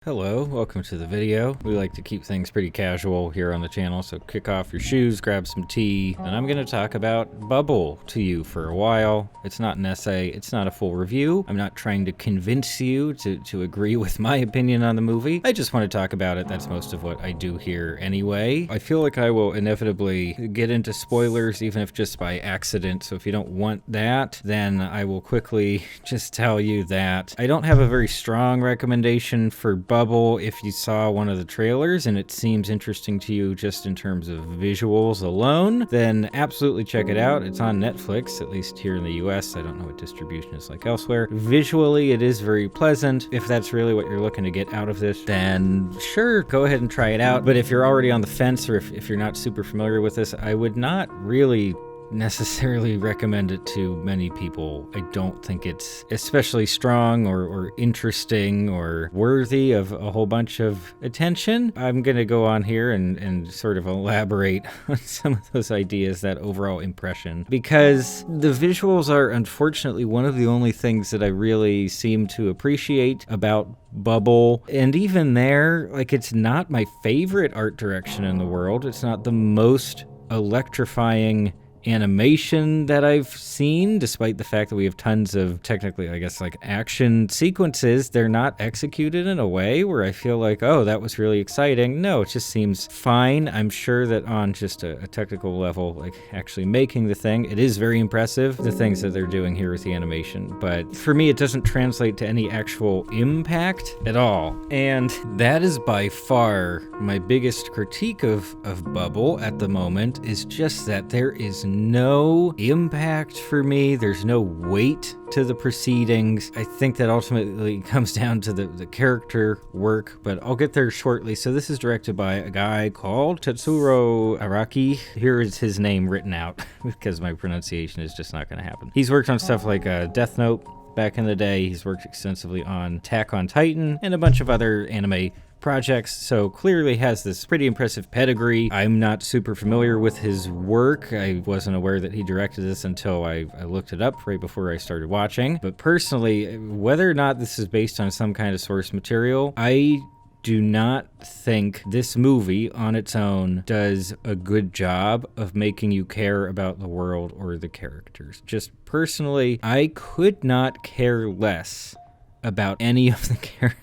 Hello, welcome to the video. We like to keep things pretty casual here on the channel, so kick off your shoes, grab some tea, and I'm gonna talk about Bubble to you for a while. It's not an essay, it's not a full review. I'm not trying to convince you to agree with my opinion on the movie. I just want to talk about it. That's most of what I do here anyway. I feel like I will inevitably get into spoilers, even if just by accident, so if you don't want that, then I will quickly just tell you that I don't have a very strong recommendation for Bubble if you saw one of the trailers and it seems interesting to you just in terms of visuals alone, then absolutely check it out. It's on Netflix, at least here in the US. I don't know what distribution is like elsewhere. Visually, it is very pleasant. If that's really what you're looking to get out of this, then sure, go ahead and try it out. But if you're already on the fence or if you're not super familiar with this, I would not really necessarily recommend it to many people. I don't think it's especially strong or interesting or worthy of a whole bunch of attention. I'm gonna go on here and sort of elaborate on some of those ideas, that overall impression, because the visuals are unfortunately one of the only things that I really seem to appreciate about Bubble. And even there, like, it's not my favorite art direction in the world. It's not the most electrifying animation that I've seen, despite the fact that we have tons of technically, I guess, like action sequences. They're not executed in a way where I feel like, oh, that was really exciting. No, it just seems fine. I'm sure that on just a technical level, like actually making the thing, it is very impressive, the things that they're doing here with the animation. But for me, it doesn't translate to any actual impact at all. And that is by far my biggest critique of Bubble at the moment, is just that there is no impact for me. There's no weight to the proceedings. I think that ultimately comes down to the character work, but I'll get there shortly. So this is directed by a guy called Tetsuro Araki. Here is his name written out because my pronunciation is just not going to happen. He's worked on stuff like Death Note back in the day. He's worked extensively on Attack on Titan and a bunch of other anime projects, so clearly has this pretty impressive pedigree. I'm not super familiar with his work. I wasn't aware that he directed this until I looked it up right before I started watching. But personally, whether or not this is based on some kind of source material, I do not think this movie on its own does a good job of making you care about the world or the characters. Just personally, I could not care less about any of the characters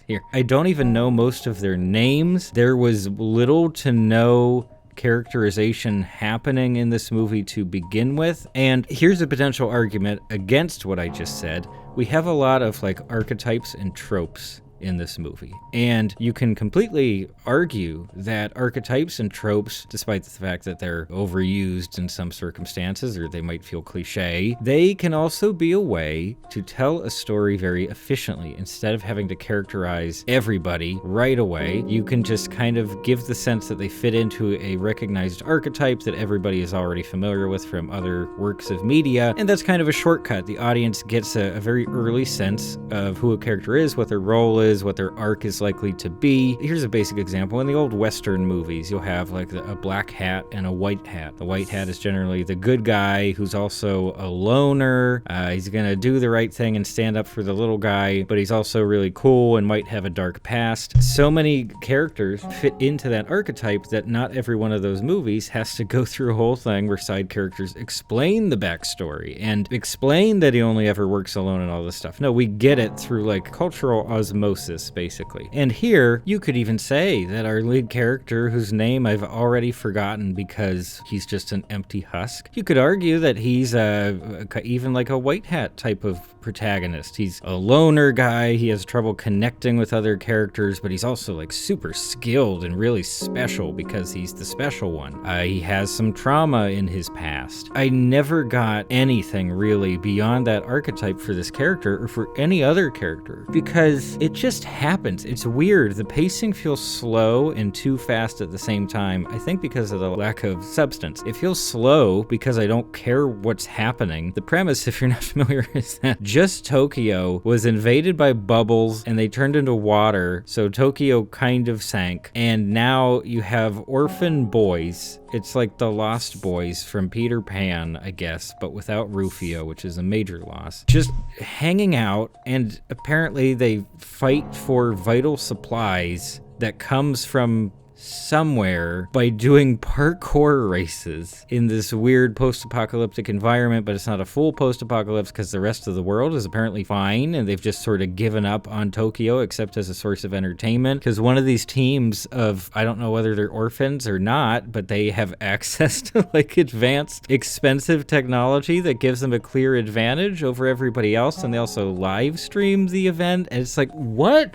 here. I don't even know most of their names. There was little to no characterization happening in this movie to begin with. And here's a potential argument against what I just said. We have a lot of like archetypes and tropes in this movie. And you can completely argue that archetypes and tropes, despite the fact that they're overused in some circumstances or they might feel cliche, they can also be a way to tell a story very efficiently. Instead of having to characterize everybody right away, you can just kind of give the sense that they fit into a recognized archetype that everybody is already familiar with from other works of media. And that's kind of a shortcut. The audience gets a very early sense of who a character is, what their role is, what their arc is likely to be. Here's a basic example. In the old Western movies, you'll have like a black hat and a white hat. The white hat is generally the good guy who's also a loner. He's gonna do the right thing and stand up for the little guy, but he's also really cool and might have a dark past. So many characters fit into that archetype that not every one of those movies has to go through a whole thing where side characters explain the backstory and explain that he only ever works alone and all this stuff. No, we get it through like cultural osmosis, basically. And here, you could even say that our lead character, whose name I've already forgotten because he's just an empty husk, you could argue that he's even like a white hat type of protagonist. He's a loner guy, he has trouble connecting with other characters, but he's also like super skilled and really special because he's the special one. He has some trauma in his past. I never got anything really beyond that archetype for this character or for any other character because it just happens. It's weird. The pacing feels slow and too fast at the same time, I think because of the lack of substance. It feels slow because I don't care what's happening. The premise, if you're not familiar, is that just Tokyo was invaded by bubbles and they turned into water, so Tokyo kind of sank, and now you have orphan boys. It's like the Lost Boys from Peter Pan, I guess, but without Rufio, which is a major loss. Just hanging out, and apparently they fight wait for vital supplies that comes from somewhere by doing parkour races in this weird post-apocalyptic environment, but it's not a full post-apocalypse because the rest of the world is apparently fine and they've just sort of given up on Tokyo except as a source of entertainment, because one of these teams of, I don't know whether they're orphans or not, but they have access to like advanced expensive technology that gives them a clear advantage over everybody else, and they also live stream the event, and it's like, what?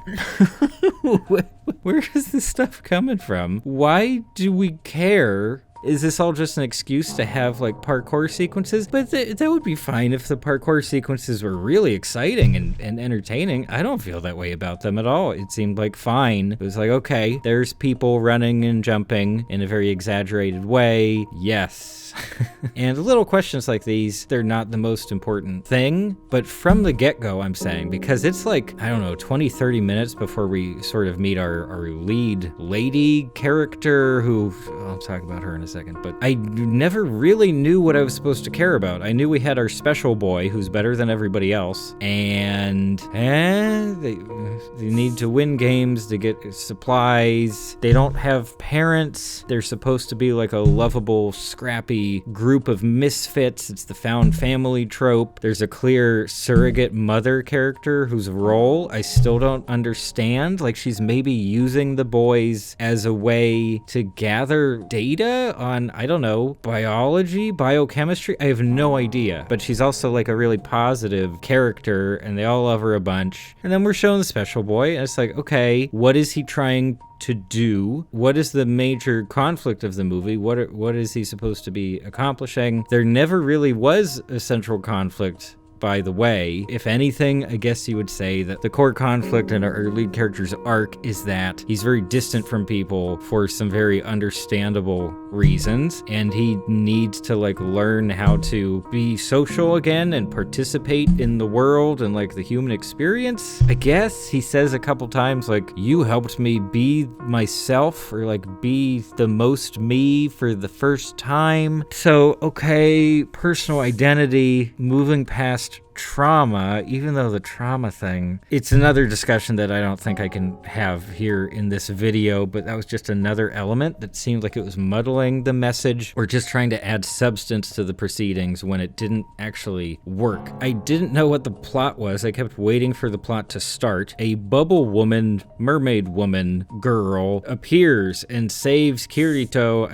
Where is this stuff coming from? Why do we care? Is this all just an excuse to have like parkour sequences? But that would be fine if the parkour sequences were really exciting and entertaining. I don't feel that way about them at all. It seemed like fine. It was like, okay, there's people running and jumping in a very exaggerated way. Yes. And little questions like these, they're not the most important thing, but from the get-go, I'm saying, because it's like, I don't know, 20, 30 minutes before we sort of meet our lead lady character, who, I'll talk about her in a second, but I never really knew what I was supposed to care about. I knew we had our special boy, who's better than everybody else, and they need to win games to get supplies. They don't have parents. They're supposed to be like a lovable, scrappy group of misfits. It's the found family trope. There's a clear surrogate mother character whose role I still don't understand. Like, she's maybe using the boys as a way to gather data on, I don't know, biology, biochemistry. I have no idea. But she's also like a really positive character and they all love her a bunch. And then we're showing the special boy and it's like, okay, what is he trying to do? What is the major conflict of the movie? What is he supposed to be accomplishing? There never really was a central conflict, by the way. If anything, I guess you would say that the core conflict in our lead character's arc is that he's very distant from people for some very understandable reasons, and he needs to like learn how to be social again and participate in the world and like the human experience. I guess he says a couple times like, you helped me be myself, or like be the most me for the first time. So okay, personal identity, moving past trauma, even though the trauma thing, it's another discussion that I don't think I can have here in this video, but that was just another element that seemed like it was muddling the message or just trying to add substance to the proceedings when it didn't actually work. I didn't know what the plot was. I kept waiting for the plot to start. A bubble woman, mermaid woman girl appears and saves Kirito,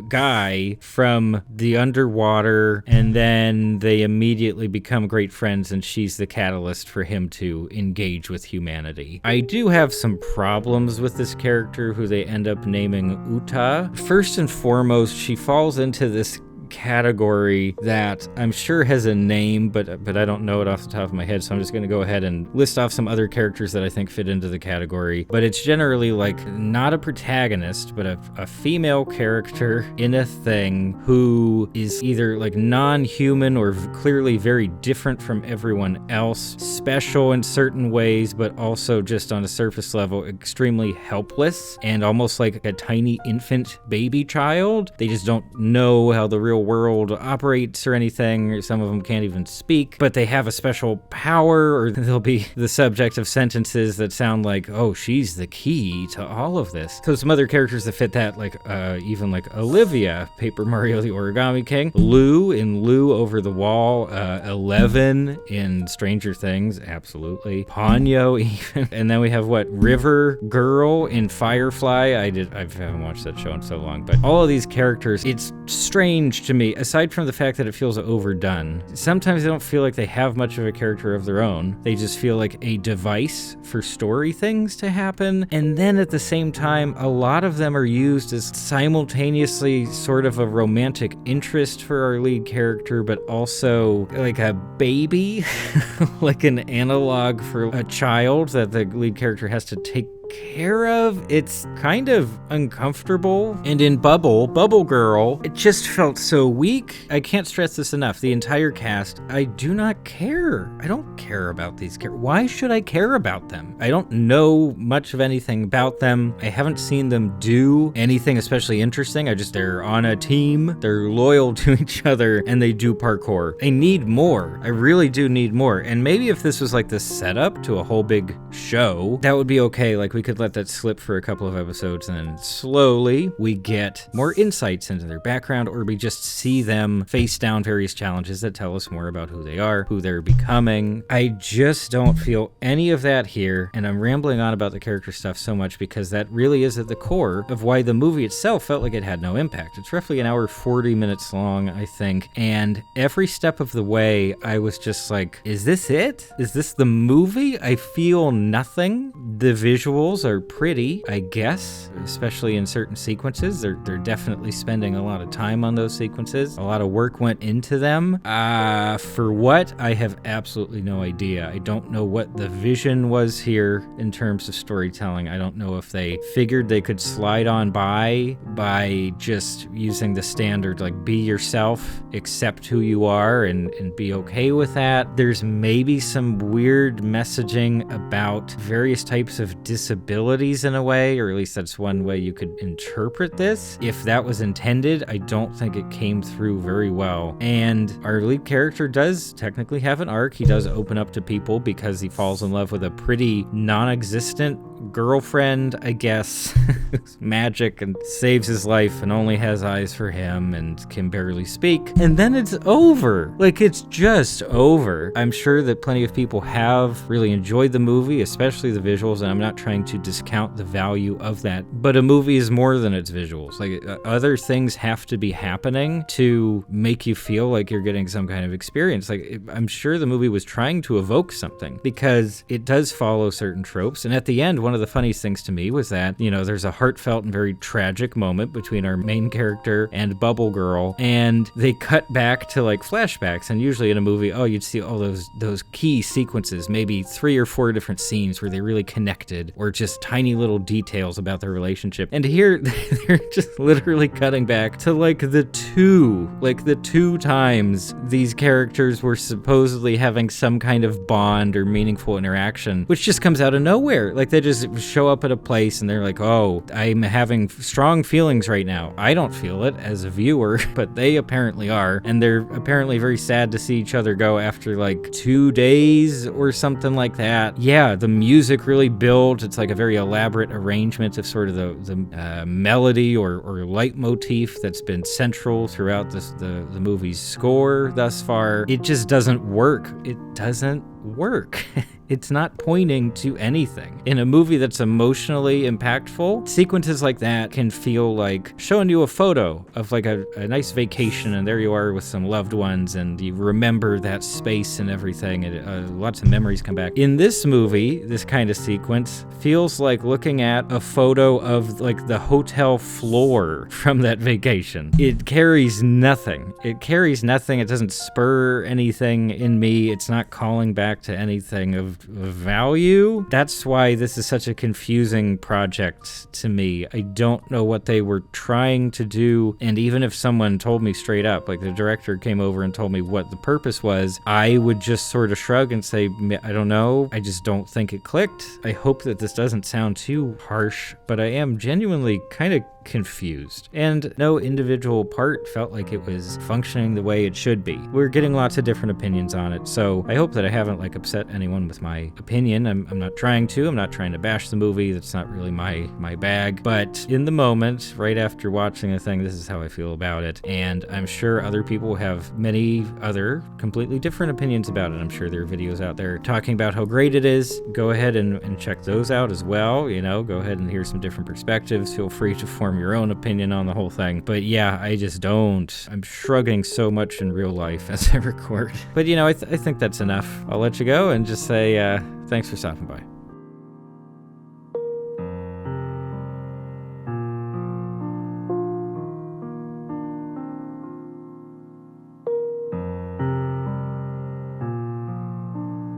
guy, from the underwater, and then they immediately become great friends, and she's the catalyst for him to engage with humanity. I do have some problems with this character who they end up naming Uta. First and foremost, she falls into this category that I'm sure has a name, but I don't know it off the top of my head, so I'm just going to go ahead and list off some other characters that I think fit into the category. But it's generally like not a protagonist, but a female character in a thing who is either like non-human or clearly very different from everyone else, special in certain ways, but also just on a surface level extremely helpless and almost like a tiny infant baby child. They just don't know how the real world operates or anything. Some of them can't even speak, but they have a special power, or they'll be the subject of sentences that sound like, oh, she's the key to all of this. So some other characters that fit that, like even like Olivia, Paper Mario the Origami King, Lou in Lou Over the Wall, Eleven in Stranger Things, absolutely, Ponyo even, and then we have River Girl in Firefly. I haven't watched that show in so long, but all of these characters, it's strange to me, aside from the fact that it feels overdone. Sometimes they don't feel like they have much of a character of their own. They just feel like a device for story things to happen. And then at the same time, a lot of them are used as simultaneously sort of a romantic interest for our lead character, but also like a baby, like an analog for a child that the lead character has to take care of. It's kind of uncomfortable. And in Bubble Girl, it just felt so weak. I can't stress this enough. The entire cast, I do not care. I don't care about these characters. Why should I care about them? I don't know much of anything about them. I haven't seen them do anything especially interesting. They're on a team, they're loyal to each other, and they do parkour. I need more. I really do need more. And maybe if this was like the setup to a whole big show, that would be okay. Like we could let that slip for a couple of episodes and then slowly we get more insights into their background, or we just see them face down various challenges that tell us more about who they are, who they're becoming. I just don't feel any of that here, and I'm rambling on about the character stuff so much because that really is at the core of why the movie itself felt like it had no impact. It's roughly an hour 40 minutes long, I think, and every step of the way I was just like, is this it? Is this the movie? I feel nothing. The visuals are pretty, I guess, especially in certain sequences. They're definitely spending a lot of time on those sequences. A lot of work went into them. For what? I have absolutely no idea. I don't know what the vision was here in terms of storytelling. I don't know if they figured they could slide on by just using the standard, like, be yourself, accept who you are, and be okay with that. There's maybe some weird messaging about various types of disabilities in a way, or at least that's one way you could interpret this. If that was intended, I don't think it came through very well. And our lead character does technically have an arc. He does open up to people because he falls in love with a pretty non-existent girlfriend, I guess, who's magic and saves his life and only has eyes for him and can barely speak. And then it's over. Like, it's just over. I'm sure that plenty of people have really enjoyed the movie, especially the visuals, and I'm not trying to discount the value of that. But a movie is more than its visuals. Like, other things have to be happening to make you feel like you're getting some kind of experience. Like, I'm sure the movie was trying to evoke something because it does follow certain tropes. And at the end, one of the funniest things to me was that, there's a heartfelt and very tragic moment between our main character and Bubble Girl, and they cut back to like flashbacks. And usually in a movie, you'd see all those key sequences, maybe 3 or 4 different scenes where they really connected, or just tiny little details about their relationship. And here they're just literally cutting back to like the two times these characters were supposedly having some kind of bond or meaningful interaction, which just comes out of nowhere. Like, they just show up at a place and they're like, oh, I'm having strong feelings right now. I don't feel it as a viewer, but they apparently are. And they're apparently very sad to see each other go after like 2 days or something like that. Yeah, the music really builds. It's like a very elaborate arrangement of sort of the melody or leitmotif that's been central throughout the movie's score thus far. It just doesn't work. It doesn't work. It's not pointing to anything. In a movie that's emotionally impactful, sequences like that can feel like showing you a photo of like a nice vacation, and there you are with some loved ones, and you remember that space and everything, and lots of memories come back. In this movie, this kind of sequence feels like looking at a photo of like the hotel floor from that vacation. It carries nothing. It doesn't spur anything in me. It's not calling back to anything of value. That's why this is such a confusing project to me. I don't know what they were trying to do, and even if someone told me straight up, like the director came over and told me what the purpose was, I would just sort of shrug and say, I don't know. I just don't think it clicked. I hope that this doesn't sound too harsh, but I am genuinely kind of confused, and no individual part felt like it was functioning the way it should be. We're getting lots of different opinions on it, so I hope that I haven't like upset anyone with my opinion. I'm not trying to bash the movie. That's not really my bag, but in the moment, right after watching the thing, this is how I feel about it, and I'm sure other people have many other completely different opinions about it. I'm sure there are videos out there talking about how great it is. Go ahead and check those out as well. Go ahead and hear some different perspectives. Feel free to form your own opinion on the whole thing. But yeah, I just don't. I'm shrugging so much in real life as I record. But I think that's enough. I'll let you go and just say thanks for stopping by.